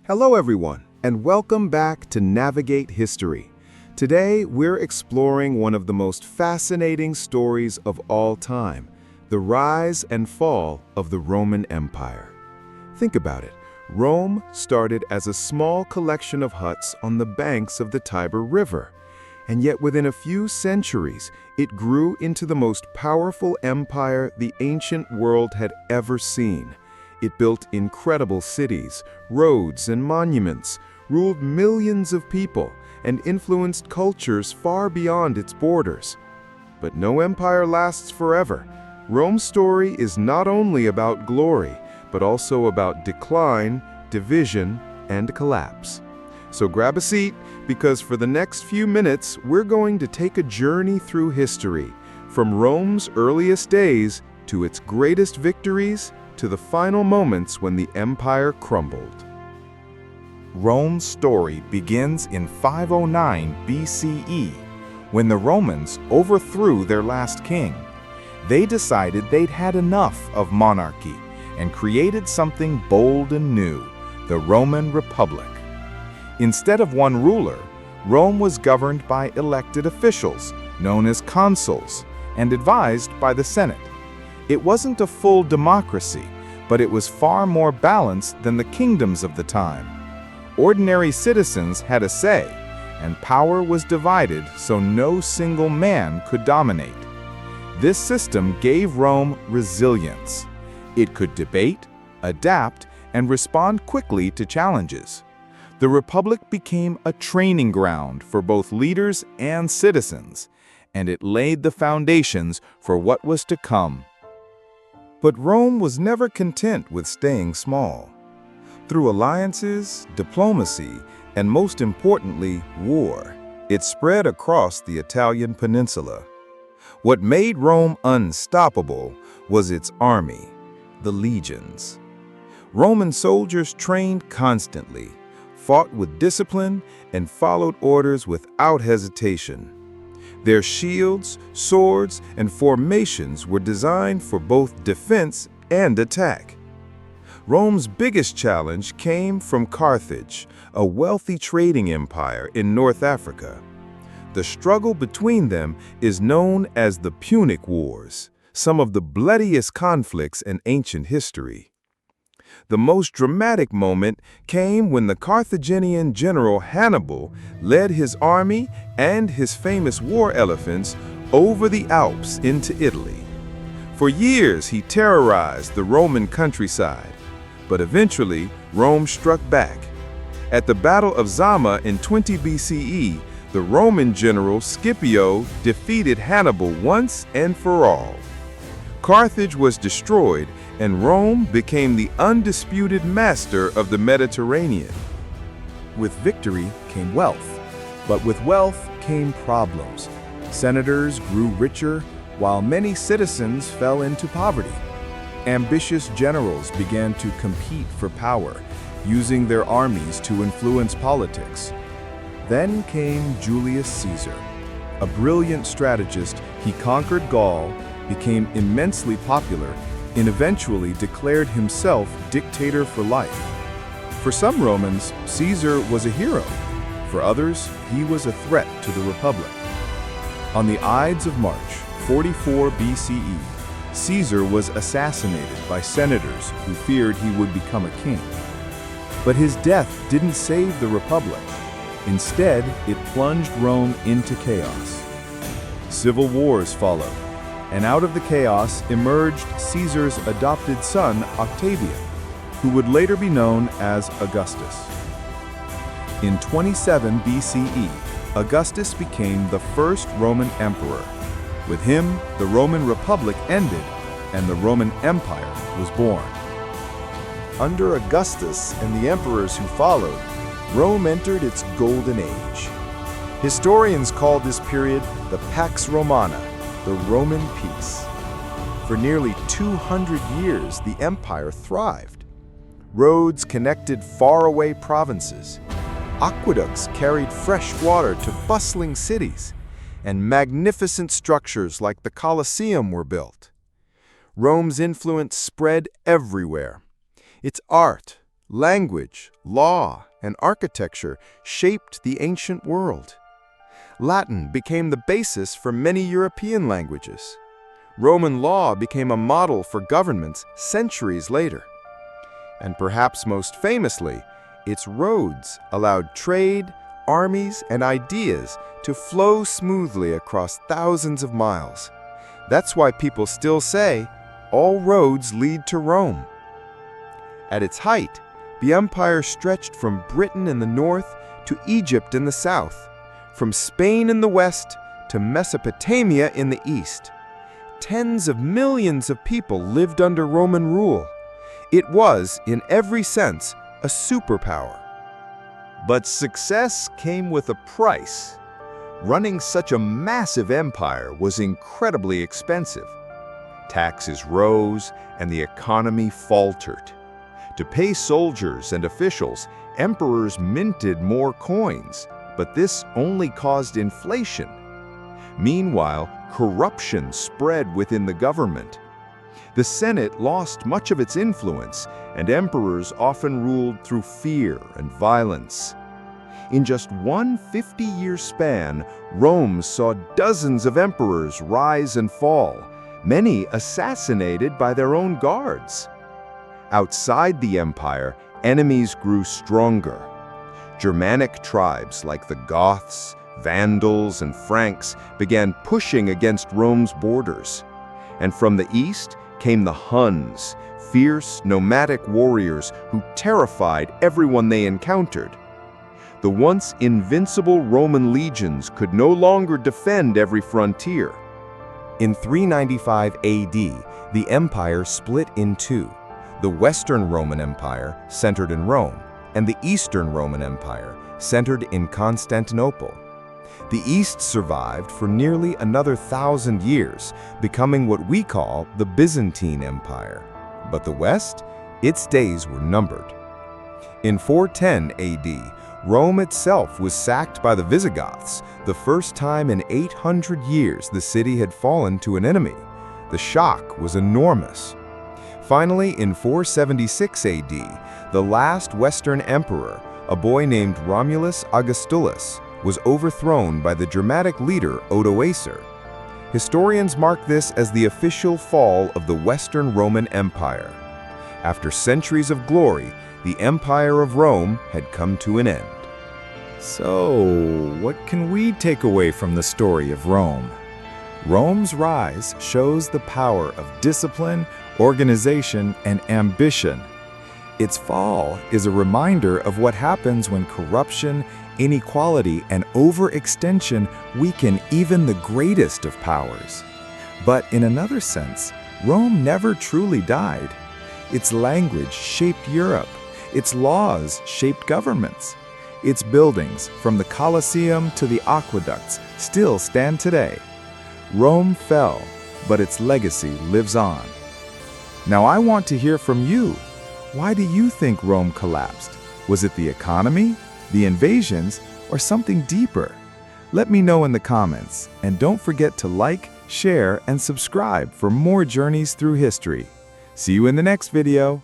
Hello everyone, and welcome back to Navigate History. Today, we're exploring one of the most fascinating stories of all time, the rise and fall of the Roman Empire. Think about it. Rome started as a small collection of huts on the banks of the Tiber River. And yet within a few centuries, it grew into the most powerful empire the ancient world had ever seen. It built incredible cities, roads, and monuments, ruled millions of people, and influenced cultures far beyond its borders. But no empire lasts forever. Rome's story is not only about glory, but also about decline, division, and collapse. So grab a seat, because for the next few minutes, we're going to take a journey through history, from Rome's earliest days to its greatest victories, to the final moments when the empire crumbled. Rome's story begins in 509 BCE, when the Romans overthrew their last king. They decided they'd had enough of monarchy and created something bold and new, the Roman Republic. Instead of one ruler, Rome was governed by elected officials, known as consuls, and advised by the Senate. It wasn't a full democracy, but it was far more balanced than the kingdoms of the time. Ordinary citizens had a say, and power was divided so no single man could dominate. This system gave Rome resilience. It could debate, adapt, and respond quickly to challenges. The Republic became a training ground for both leaders and citizens, and it laid the foundations for what was to come. But Rome was never content with staying small. Through alliances, diplomacy, and most importantly, war, it spread across the Italian peninsula. What made Rome unstoppable was its army, the legions. Roman soldiers trained constantly, fought with discipline, and followed orders without hesitation. Their shields, swords, and formations were designed for both defense and attack. Rome's biggest challenge came from Carthage, a wealthy trading empire in North Africa. The struggle between them is known as the Punic Wars, some of the bloodiest conflicts in ancient history. The most dramatic moment came when the Carthaginian general Hannibal led his army and his famous war elephants over the Alps into Italy. For years, he terrorized the Roman countryside, but eventually Rome struck back. At the Battle of Zama in 20 BCE, the Roman general Scipio defeated Hannibal once and for all. Carthage was destroyed, and Rome became the undisputed master of the Mediterranean. With victory came wealth, but with wealth came problems. Senators grew richer, while many citizens fell into poverty. Ambitious generals began to compete for power, using their armies to influence politics. Then came Julius Caesar. A brilliant strategist, he conquered Gaul, became immensely popular, and eventually declared himself dictator for life. For some Romans, Caesar was a hero. For others, he was a threat to the Republic. On the Ides of March, 44 BCE, Caesar was assassinated by senators who feared he would become a king. But his death didn't save the Republic. Instead, it plunged Rome into chaos. Civil wars followed, and out of the chaos emerged Caesar's adopted son, Octavian, who would later be known as Augustus. In 27 BCE, Augustus became the first Roman emperor. With him, the Roman Republic ended, and the Roman Empire was born. Under Augustus and the emperors who followed, Rome entered its golden age. Historians call this period the Pax Romana, the Roman peace. For nearly 200 years, the empire thrived. Roads connected faraway provinces. Aqueducts carried fresh water to bustling cities, and magnificent structures like the Colosseum were built. Rome's influence spread everywhere. Its art, Language, law, and architecture shaped the ancient world. Latin became the basis for many European languages. Roman law became a model for governments centuries later. And perhaps most famously, its roads allowed trade, armies, and ideas to flow smoothly across thousands of miles. That's why people still say, all roads lead to Rome. At its height, the empire stretched from Britain in the north to Egypt in the south, from Spain in the west to Mesopotamia in the east. Tens of millions of people lived under Roman rule. It was, in every sense, a superpower. But success came with a price. Running such a massive empire was incredibly expensive. Taxes rose and the economy faltered. To pay soldiers and officials, emperors minted more coins, but this only caused inflation. Meanwhile, corruption spread within the government. The Senate lost much of its influence, and emperors often ruled through fear and violence. In just one 50-year span, Rome saw dozens of emperors rise and fall, many assassinated by their own guards. Outside the empire, enemies grew stronger. Germanic tribes like the Goths, Vandals, and Franks began pushing against Rome's borders. And from the east came the Huns, fierce, nomadic warriors who terrified everyone they encountered. The once invincible Roman legions could no longer defend every frontier. In 395 AD, the empire split in two: the Western Roman Empire, centered in Rome, and the Eastern Roman Empire, centered in Constantinople. The East survived for nearly another 1,000 years, becoming what we call the Byzantine Empire. But the West, its days were numbered. In 410 AD, Rome itself was sacked by the Visigoths, the first time in 800 years the city had fallen to an enemy. The shock was enormous. Finally, in 476 AD, the last Western emperor, a boy named Romulus Augustulus, was overthrown by the dramatic leader Odoacer. Historians mark this as the official fall of the Western Roman Empire. After centuries of glory, the Empire of Rome had come to an end. So, what can we take away from the story of Rome? Rome's rise shows the power of discipline, organization, and ambition. Its fall is a reminder of what happens when corruption, inequality, and overextension weaken even the greatest of powers. But in another sense, Rome never truly died. Its language shaped Europe. Its laws shaped governments. Its buildings, from the Colosseum to the aqueducts, still stand today. Rome fell, but its legacy lives on. Now I want to hear from you. Why do you think Rome collapsed? Was it the economy, the invasions, or something deeper? Let me know in the comments, and don't forget to like, share, and subscribe for more journeys through history. See you in the next video.